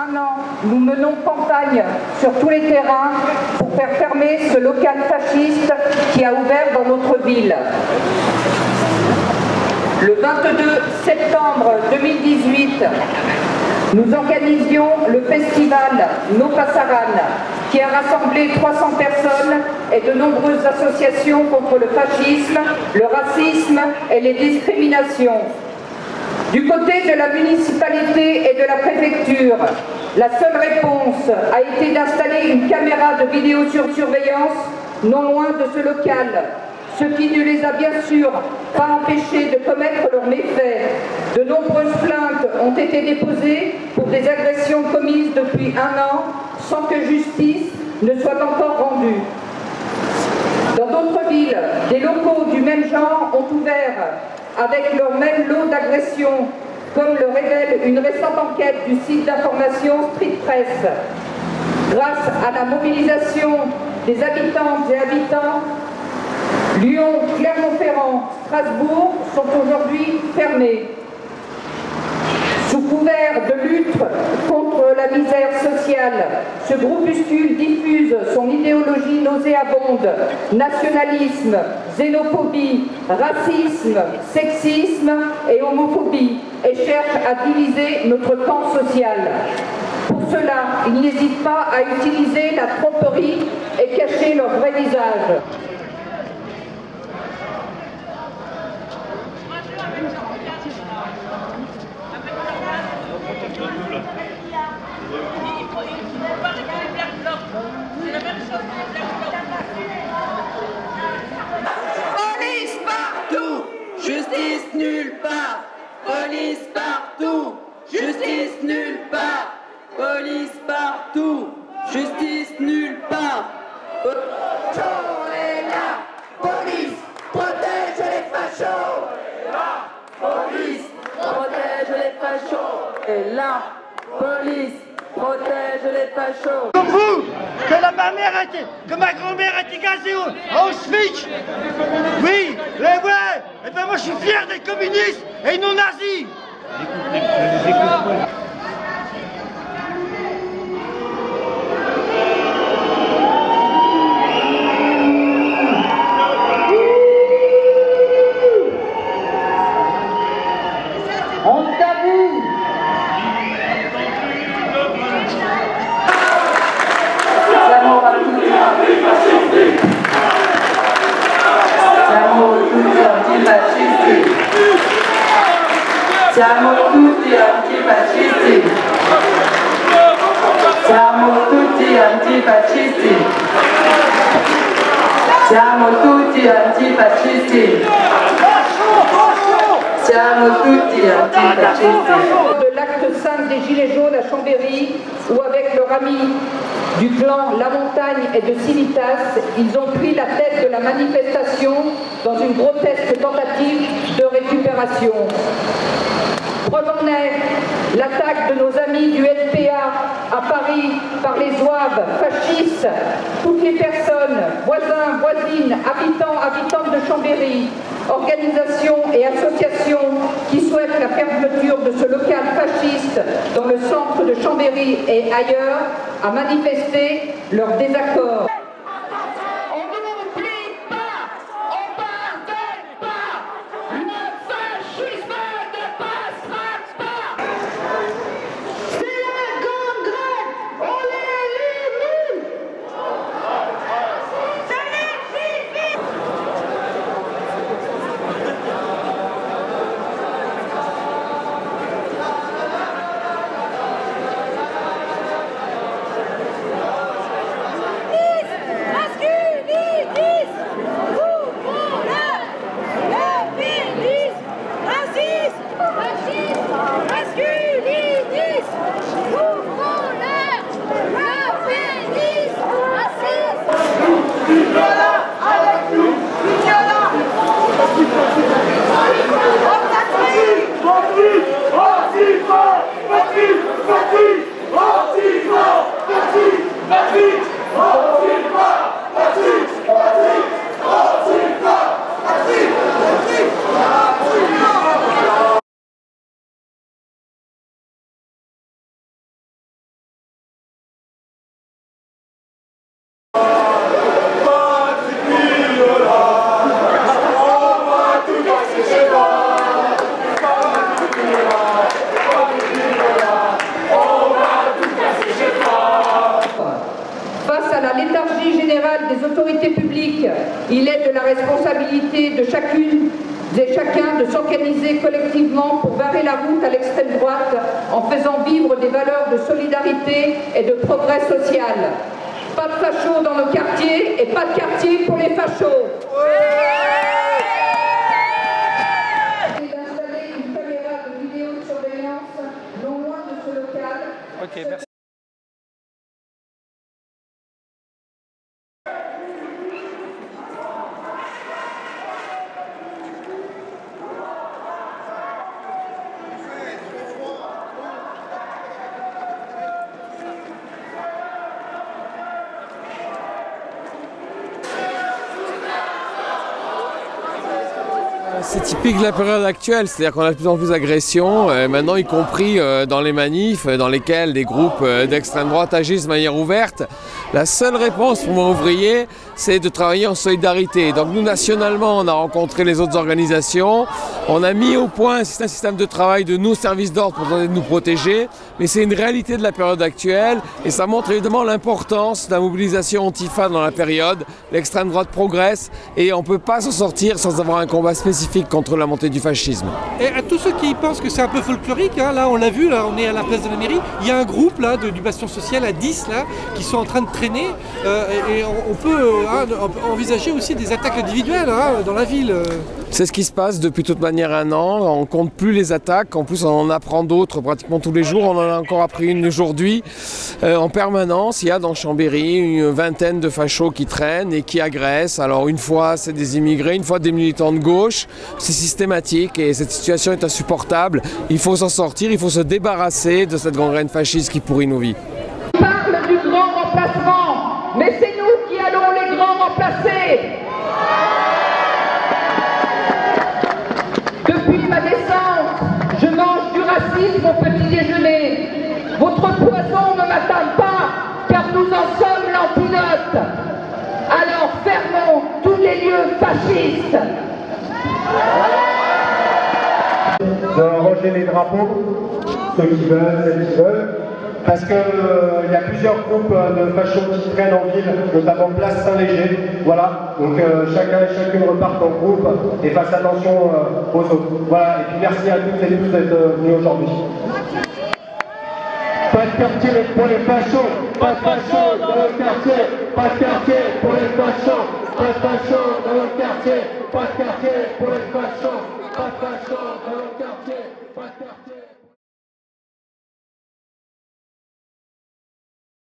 un an, nous menons campagne sur tous les terrains pour faire fermer ce local fasciste qui a ouvert dans notre ville. Le 22 septembre 2018, nous organisions le festival No Pasaran, qui a rassemblé 300 personnes et de nombreuses associations contre le fascisme, le racisme et les discriminations. Du côté de la municipalité et de la préfecture, la seule réponse a été d'installer une caméra de vidéosurveillance non loin de ce local, ce qui ne les a bien sûr pas empêchés de commettre leurs méfaits. De nombreuses plaintes ont été déposées pour des agressions commises depuis un an sans que justice ne soit encore rendue. Dans d'autres villes, des locaux du même genre ont ouvert avec leur même lot d'agressions, comme le révèle une récente enquête du site d'information Street Press. Grâce à la mobilisation des habitantes et habitants, Lyon, Clermont-Ferrand, Strasbourg sont aujourd'hui fermés. Sous couvert de lutte contre la misère sociale, ce groupuscule diffuse son idéologie nauséabonde, nationalisme, xénophobie, racisme, sexisme et homophobie et cherche à diviser notre camp social. Pour cela, ils n'hésitent pas à utiliser la tromperie et cacher leur vrai visage. Police partout, justice nulle part. Police partout, justice nulle part. Police partout, justice nulle part. Est là, police protège les fachos. Police protège les fachos. Et là, police protège les fachos. Comme vous, que ma grand-mère a été gazée à Auschwitz. Oui, mais ouais, et ben moi je suis fier d'être communiste et non nazi. On t'a vu. Siamo tutti antifascisti. Siamo tutti antifascisti. Siamo tutti antifascisti. Siamo tutti antifascisti. Siamo tutti antifascisti. De l'acte 5 des Gilets jaunes à Chambéry, où avec leur ami du clan La Montagne et de Civitas, ils ont pris la tête de la manifestation dans une grotesque tentative de récupération. Preuve en est l'attaque de nos amis du NPA à Paris par les zouaves fascistes. Toutes les personnes, voisins, voisines, habitants, habitantes de Chambéry, organisations et associations qui souhaitent la fermeture de ce local fasciste dans le centre de Chambéry et ailleurs à manifester leur désaccord. des autorités publiques, il est de la responsabilité de chacune et chacun de s'organiser collectivement pour barrer la route à l'extrême droite en faisant vivre des valeurs de solidarité et de progrès social. Pas de fachos dans nos quartiers et pas de quartier pour les fachos. D'installer une caméra de vidéosurveillance non loin de ce local. Ok, merci. C'est typique de la période actuelle, c'est-à-dire qu'on a de plus en plus d'agressions, maintenant y compris dans les manifs dans lesquels des groupes d'extrême droite agissent de manière ouverte. La seule réponse pour moi ouvrier, c'est de travailler en solidarité. Donc nous, nationalement, on a rencontré les autres organisations, on a mis au point un système de travail de nos services d'ordre pour tenter de nous protéger, mais c'est une réalité de la période actuelle et ça montre évidemment l'importance de la mobilisation antifa dans la période. L'extrême droite progresse et on ne peut pas s'en sortir sans avoir un combat spécifique contre la montée du fascisme. Et à tous ceux qui pensent que c'est un peu folklorique, hein, là on l'a vu, là on est à la place de la mairie, il y a un groupe là du Bastion Social à 10 là qui sont en train de traîner et on peut envisager aussi des attaques individuelles dans la ville. C'est ce qui se passe depuis toute manière un an, on ne compte plus les attaques, en plus on en apprend d'autres pratiquement tous les jours, on en a encore appris une aujourd'hui. En permanence, il y a dans Chambéry une vingtaine de fachos qui traînent et qui agressent. Alors une fois c'est des immigrés, une fois des militants de gauche, c'est systématique et cette situation est insupportable. Il faut s'en sortir, il faut se débarrasser de cette gangrène fasciste qui pourrit nos vies. On parle du grand remplacement, mais c'est nous qui allons les grands remplacer. Depuis ma naissance, je mange du racisme au petit déjeuner. Votre poison ne m'atteint pas, car nous en sommes l'antidote. Alors fermons tous les lieux fascistes. De ranger les drapeaux, ceux qui veulent, celles qui veulent, parce qu'il y a plusieurs groupes de fachos qui traînent en ville, notamment Place Saint-Léger, voilà, donc chacun et chacune repartent en groupe et fassent attention aux autres. Voilà, et puis merci à toutes et tous d'être venus aujourd'hui. Pas de quartier pour les fachos, pas de fachos dans le quartier, pas de quartier pour les fachos, pas de fachos dans le quartier, pas de quartier pour les